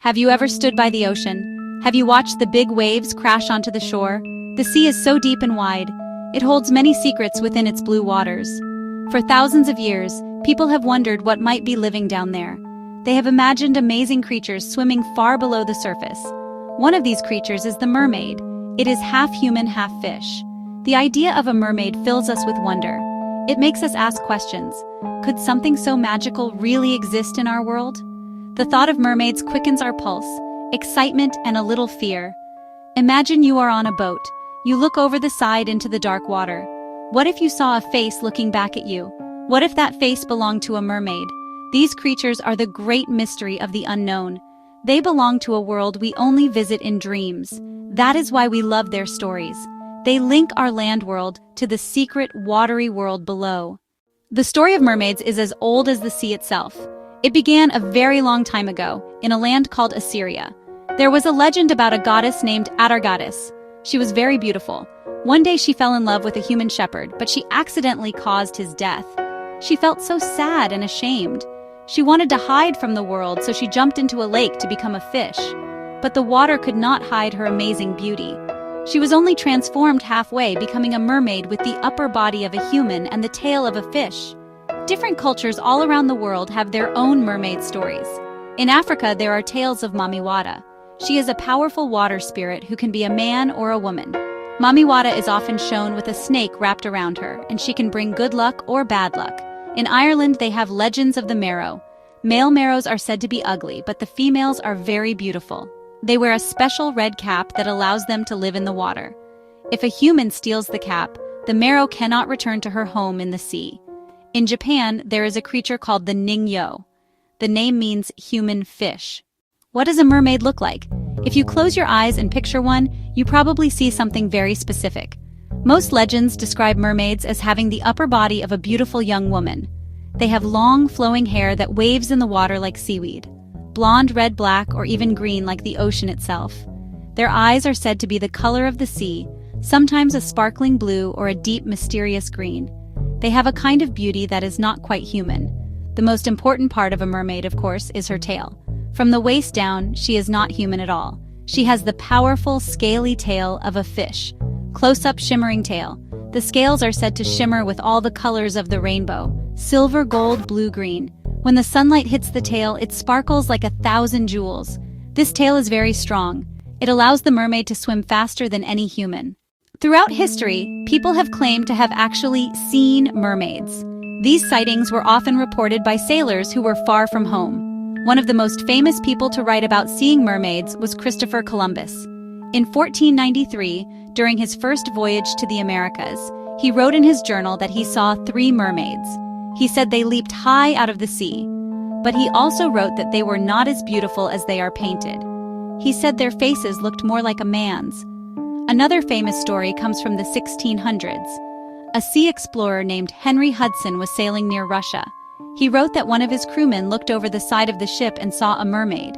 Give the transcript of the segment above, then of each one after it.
Have you ever stood by the ocean? Have you watched the big waves crash onto the shore? The sea is so deep and wide. It holds many secrets within its blue waters. For thousands of years, people have wondered what might be living down there. They have imagined amazing creatures swimming far below the surface. One of these creatures is the mermaid. It is half human, half fish. The idea of a mermaid fills us with wonder. It makes us ask questions. Could something so magical really exist in our world? The thought of mermaids quickens our pulse, excitement and a little fear. Imagine you are on a boat. You look over the side into the dark water. What if you saw a face looking back at you? What if that face belonged to a mermaid? These creatures are the great mystery of the unknown. They belong to a world we only visit in dreams. That is why we love their stories. They link our land world to the secret, watery world below. The story of mermaids is as old as the sea itself. It began a very long time ago, in a land called Assyria. There was a legend about a goddess named Atargatis. She was very beautiful. One day she fell in love with a human shepherd, but she accidentally caused his death. She felt so sad and ashamed. She wanted to hide from the world, so she jumped into a lake to become a fish. But the water could not hide her amazing beauty. She was only transformed halfway, becoming a mermaid with the upper body of a human and the tail of a fish. Different cultures all around the world have their own mermaid stories. In Africa, there are tales of Mamiwata. She is a powerful water spirit who can be a man or a woman. Mamiwata is often shown with a snake wrapped around her, and she can bring good luck or bad luck. In Ireland, they have legends of the Merrow. Male Merrows are said to be ugly, but the females are very beautiful. They wear a special red cap that allows them to live in the water. If a human steals the cap, the Merrow cannot return to her home in the sea. In Japan, there is a creature called the Ningyo. The name means human fish. What does a mermaid look like? If you close your eyes and picture one, you probably see something very specific. Most legends describe mermaids as having the upper body of a beautiful young woman. They have long, flowing hair that waves in the water like seaweed. Blonde, red, black, or even green like the ocean itself. Their eyes are said to be the color of the sea, sometimes a sparkling blue or a deep, mysterious green. They have a kind of beauty that is not quite human. The most important part of a mermaid, of course, is her tail. From the waist down, she is not human at all. She has the powerful, scaly tail of a fish. Close-up shimmering tail. The scales are said to shimmer with all the colors of the rainbow. Silver, gold, blue, green. When the sunlight hits the tail, it sparkles like 1,000 jewels. This tail is very strong. It allows the mermaid to swim faster than any human. Throughout history, people have claimed to have actually seen mermaids. These sightings were often reported by sailors who were far from home. One of the most famous people to write about seeing mermaids was Christopher Columbus. In 1493, during his first voyage to the Americas, he wrote in his journal that he saw 3 mermaids. He said they leaped high out of the sea. But he also wrote that they were not as beautiful as they are painted. He said their faces looked more like a man's. Another famous story comes from the 1600s. A sea explorer named Henry Hudson was sailing near Russia. He wrote that one of his crewmen looked over the side of the ship and saw a mermaid.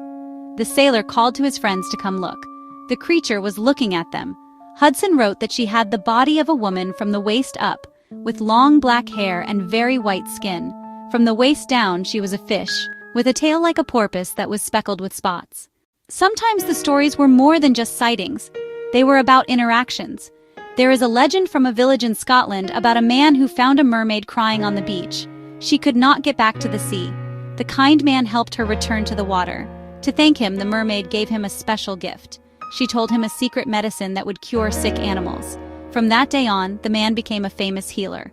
The sailor called to his friends to come look. The creature was looking at them. Hudson wrote that she had the body of a woman from the waist up, with long black hair and very white skin. From the waist down, she was a fish, with a tail like a porpoise that was speckled with spots. Sometimes the stories were more than just sightings. They were about interactions. There is a legend from a village in Scotland about a man who found a mermaid crying on the beach. She could not get back to the sea. The kind man helped her return to the water. To thank him, the mermaid gave him a special gift. She told him a secret medicine that would cure sick animals. From that day on, the man became a famous healer.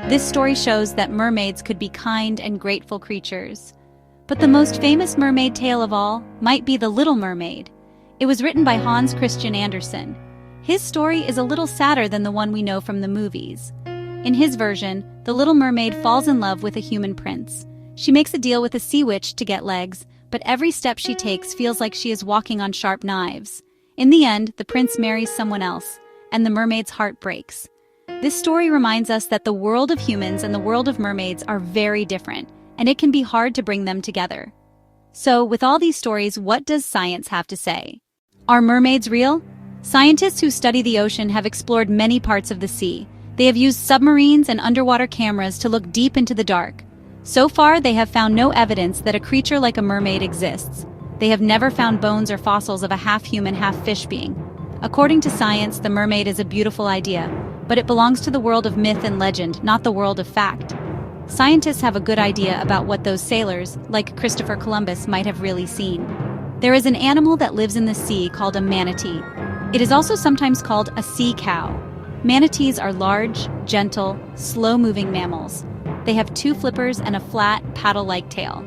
This story shows that mermaids could be kind and grateful creatures. But the most famous mermaid tale of all might be The Little Mermaid. It was written by Hans Christian Andersen. His story is a little sadder than the one we know from the movies. In his version, the little mermaid falls in love with a human prince. She makes a deal with a sea witch to get legs, but every step she takes feels like she is walking on sharp knives. In the end, the prince marries someone else, and the mermaid's heart breaks. This story reminds us that the world of humans and the world of mermaids are very different, and it can be hard to bring them together. So, with all these stories, what does science have to say? Are mermaids real? Scientists who study the ocean have explored many parts of the sea. They have used submarines and underwater cameras to look deep into the dark. So far, they have found no evidence that a creature like a mermaid exists. They have never found bones or fossils of a half-human, half-fish being. According to science, the mermaid is a beautiful idea, but it belongs to the world of myth and legend, not the world of fact. Scientists have a good idea about what those sailors, like Christopher Columbus, might have really seen. There is an animal that lives in the sea called a manatee. It is also sometimes called a sea cow. Manatees are large, gentle, slow-moving mammals. They have two flippers and a flat, paddle-like tail.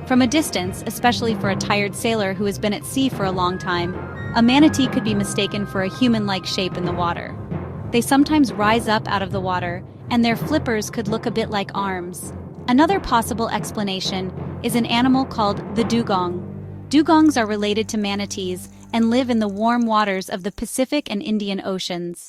From a distance, especially for a tired sailor who has been at sea for a long time, a manatee could be mistaken for a human-like shape in the water. They sometimes rise up out of the water, and their flippers could look a bit like arms. Another possible explanation is an animal called the dugong. Dugongs are related to manatees and live in the warm waters of the Pacific and Indian Oceans.